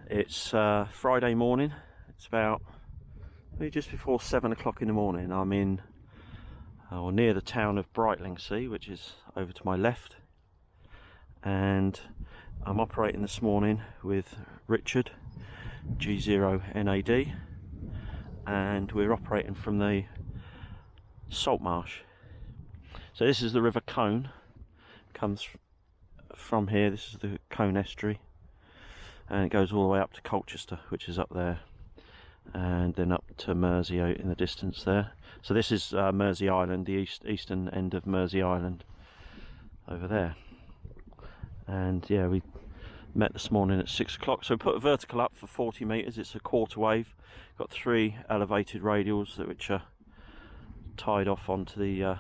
It's Friday morning. It's about maybe just before 7 o'clock in the morning. I'm in or near the town of Brightlingsea, which is over to my left, and I'm operating this morning with Richard, G0NAD, and we're operating from the Saltmarsh. So this is the River Colne, comes from here. This is the Colne estuary, and it goes all the way up to Colchester, which is up there, and then up to Mersey out in the distance there. So this is Mersey Island, the eastern end of Mersey Island over there. And yeah, we met this morning at 6 o'clock. So we put a vertical up for 40 metres. It's a quarter wave. Got 3 elevated radials which are tied off onto the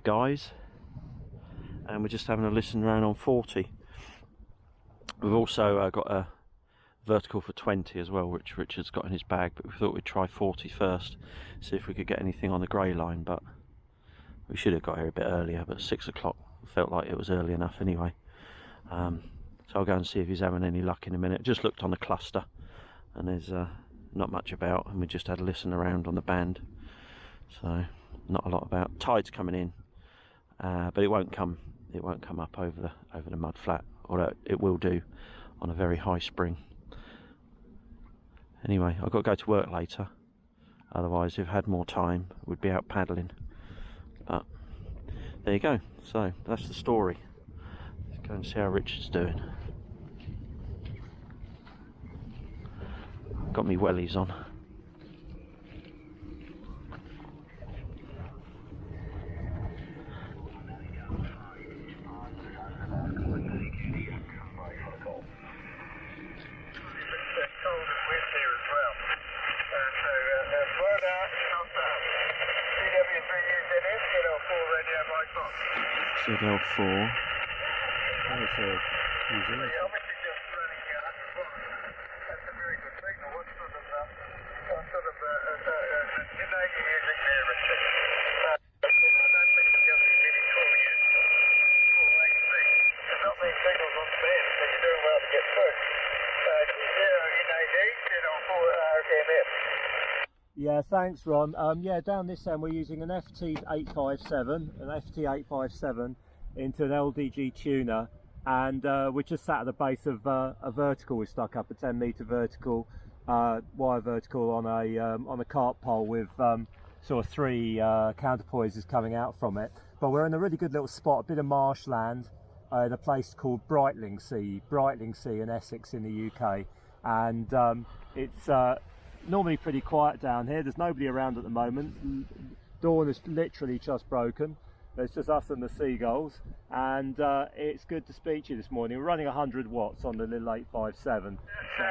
guys, and we're just having a listen around on 40. We've also got a vertical for 20 as well, which Richard's got in his bag, but we thought we'd try 40 first, see if we could get anything on the grey line. But we should have got here a bit earlier, but 6 o'clock felt like it was early enough anyway. So I'll go and see if he's having any luck in a minute. Just looked on the cluster, and there's not much about, and we just had a listen around on the band, so not a lot about. Tide's coming in, but it won't come up over the mud flat, although it will do on a very high spring. Anyway, I've got to go to work later, otherwise if I had more time we'd be out paddling. But there you go, so that's the story. Let's go and see how Richard's doing. Got me wellies on. ZL4. That's a New Zealand. Yeah, thanks Ron. Yeah, down this end we're using an FT857 into an LDG tuner, and we're just sat at the base of a vertical we stuck up, a 10 metre vertical, wire vertical on a cart pole with sort of 3 counterpoises coming out from it. But we're in a really good little spot, a bit of marshland, in a place called Brightlingsea in Essex in the UK, and it's normally pretty quiet down here. There's nobody around at the moment. Dawn is literally just broken. There's just us and the seagulls, and it's good to speak to you this morning. We're running 100 watts on the little 857. So.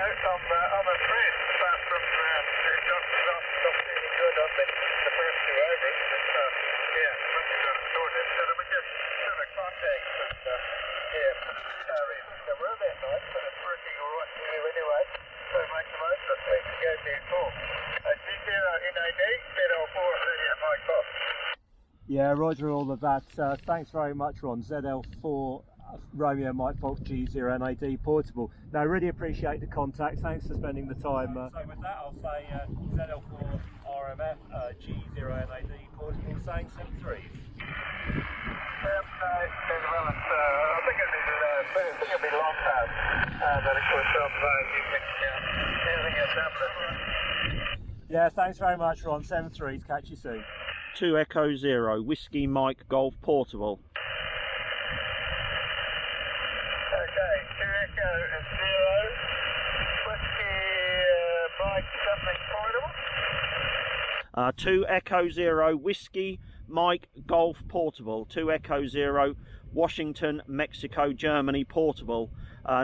Yeah, roger all of that. Thanks very much, Ron. ZL4 Romeo Mike Fox G0NAD portable. No, really appreciate the contact. Thanks for spending the time. So with that, I'll say ZL4 RMF G0NAD portable, saying 73. I think it'll be long time, but of course yeah, thanks very much, Ron. 73s, catch you soon. 2 Echo 0 Whiskey Mike Golf portable. Okay, 2 Echo 0 Whiskey Mike something portable. 2 Echo 0 Whiskey Mike Golf portable. 2 Echo 0 Washington, Mexico, Germany portable.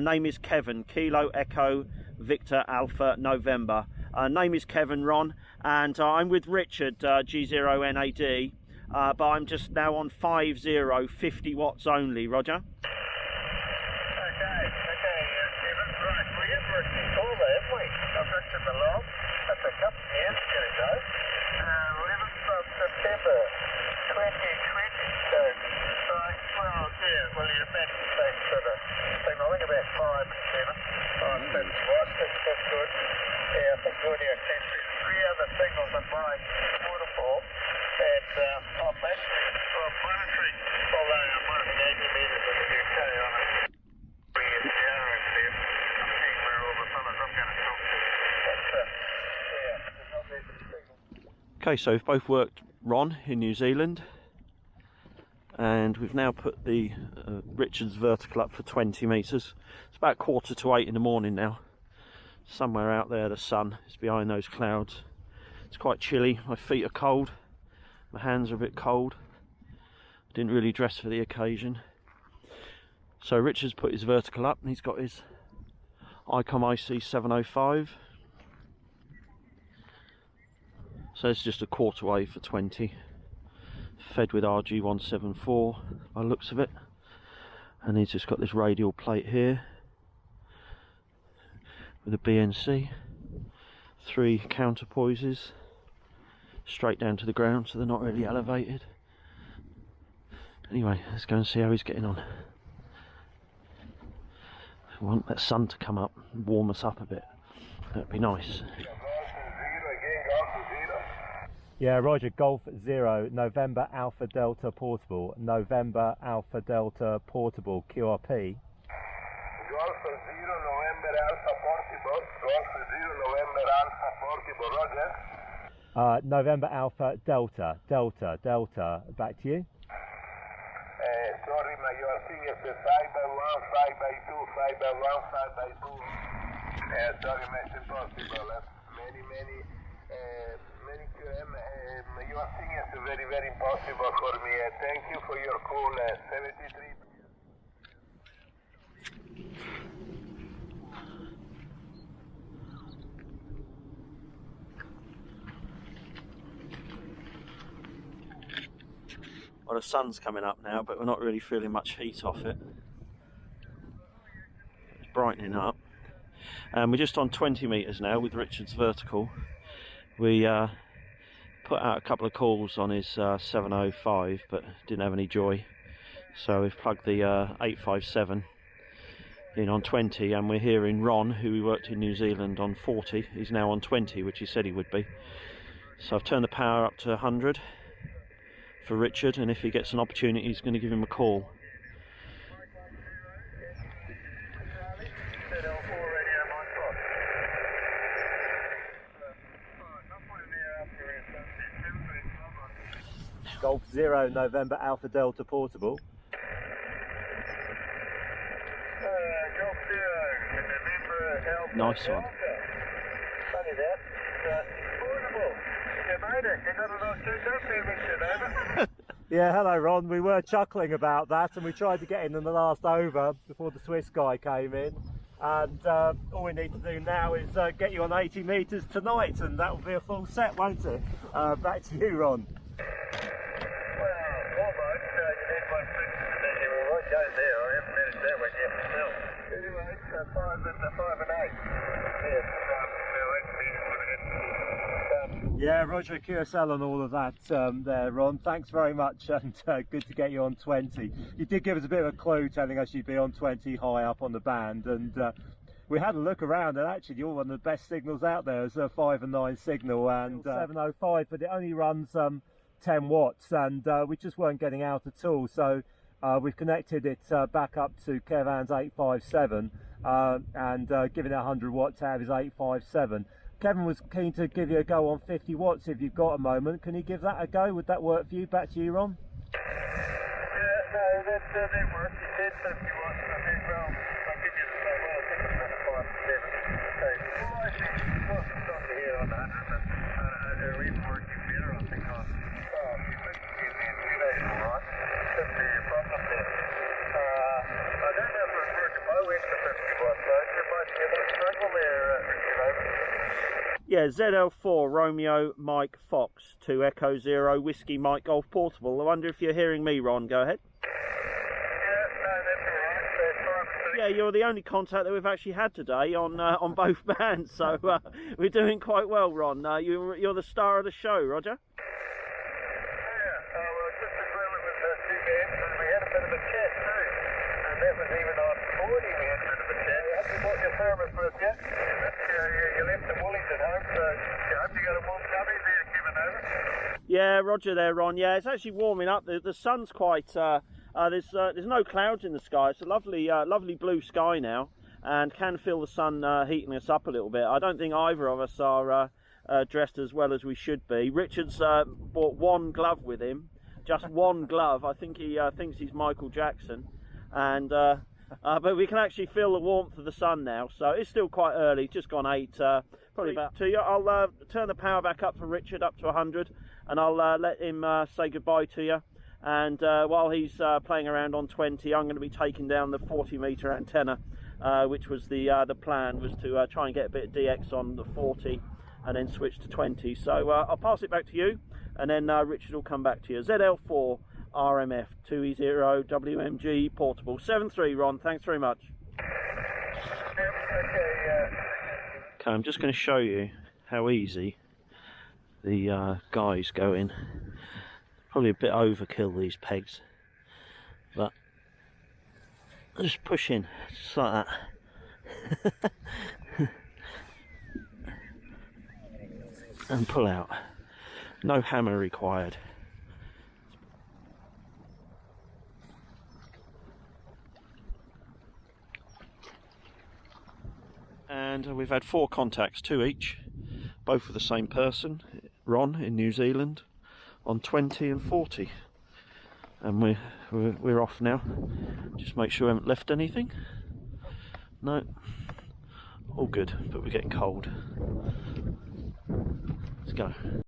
Name is Kevin, Kilo Echo Victor Alpha November. Name is Kevin, Ron, and I'm with Richard, G0NAD, but I'm just now on 50, 50 watts only, Roger. Okay, Kevin, right, we have working all that, haven't we? I've looked at the log, that's a couple of years ago, 11th of September 2020, so, right, well, yeah, well, you're back to the same sort of thing, I think about 5 and 7. That's right, that's good. Yeah, that's good, yeah. There's 3 other signals on my waterfall, and I'm actually monitoring, although I'm monitoring 80 metres in the UK on it. I'm seeing where all the fellas I'm going to talk to. But, yeah, there's not many signals. Okay, so we've both worked Ron in New Zealand, and we've now put the Richards vertical up for 20 metres. It's about 7:45 in the morning now. Somewhere out there the sun is behind those clouds. It's quite chilly, my feet are cold, my hands are a bit cold. I didn't really dress for the occasion. So Richard's put his vertical up and he's got his ICOM IC 705. So it's just a quarter wave for 20, fed with RG174 by the looks of it. And he's just got this radial plate here with a BNC, 3 counterpoises straight down to the ground, so they're not really elevated. Anyway, let's go and see how he's getting on. We want that sun to come up and warm us up a bit. That'd be nice. Yeah, Roger, Golf 0, November Alpha Delta Portable, November Alpha Delta Portable, QRP. Golf 0, November Alpha Portable, Golf 0, November Alpha Portable, Roger. November Alpha Delta, Delta, back to you. Sorry, you are seeing it's 5x1, 5x2, 5x1, 5x2. Sorry, it's impossible. Many QM. You are seeing it's very impossible for me. Thank you for your call. 73. Well, the sun's coming up now, but we're not really feeling much heat off it. It's brightening up. And we're just on 20 metres now with Richard's vertical. We put out a couple of calls on his 705, but didn't have any joy. So we've plugged the 857 in on 20, and we're hearing Ron, who we worked in New Zealand, on 40. He's now on 20, which he said he would be. So I've turned the power up to 100 for Richard, and if he gets an opportunity he's going to give him a call. Golf 0, November Alpha Delta Portable. Golf 0, November Alpha Nice one. Funny that. Portable. You made it. You got it all tuned up there, Richard, over. Yeah, hello Ron. We were chuckling about that, and we tried to get in the last over before the Swiss guy came in. And all we need to do now is get you on 80 metres tonight, and that will be a full set, won't it? Back to you, Ron. Yeah, Roger, QSL and all of that there, Ron. Thanks very much, and good to get you on 20. You did give us a bit of a clue telling us you'd be on 20 high up on the band, and we had a look around, and actually you're one of the best signals out there. It's a 5 and 9 signal, and 705, but it only runs 10 watts, and we just weren't getting out at all. So we've connected it back up to Kevan's 857 and giving it 100 watts out of his 857. Kevin was keen to give you a go on 50 watts if you've got a moment. Can you give that a go? Would that work for you? Back to you, Ron. Yeah, no, that works. He said 50 watts, and I think, well, I'll give you the same. Well, I think it's another 5 and 7. Okay, well, actually, you've got some stuff here on that, and they're even working better, I think, on. Oh, you think you give me a 2 days, all right? Shouldn't be a problem there. I don't know if it was working my way to 50 watts, though. You might be a bit of struggle there, Richard, over. Yeah, ZL4 Romeo Mike Fox to Echo 0 Whiskey Mike Golf Portable. I wonder if you're hearing me, Ron. Go ahead. Yeah, no, that's all right. Yeah, you're the only contact that we've actually had today on both bands, so we're doing quite well, Ron. You're the star of the show, Roger. Yeah, well, just agreement with 2 bands, and we had a bit of a chat too. And that was even on 40, we had a bit of a got your thermos with you. You left the woolies at home, so I hope you got a warm tummy there, Kevin, over. Yeah, roger there, Ron. Yeah, it's actually warming up. The sun's quite. There's no clouds in the sky. It's a lovely blue sky now, and can feel the sun heating us up a little bit. I don't think either of us are dressed as well as we should be. Richard's bought one glove with him, just one glove. I think he thinks he's Michael Jackson, and but we can actually feel the warmth of the sun now. So it's still quite early. Just gone 8, probably about 2. I'll turn the power back up for Richard up to 100, and I'll let him say goodbye to you. And while he's playing around on 20, I'm going to be taking down the 40-meter antenna, which was the plan, was to try and get a bit of DX on the 40 and then switch to 20. So I'll pass it back to you, and then Richard will come back to you. ZL4 RMF 2E0 WMG portable 73. Ron, thanks very much. Okay, I'm just going to show you how easy the guys go in. Probably a bit overkill, these pegs, but just push in just like that and pull out. No hammer required. And we've had 4 contacts, 2 each, both with the same person, Ron in New Zealand, on 20 and 40. And we're off now. Just make sure we haven't left anything. No, all good, but we're getting cold. Let's go.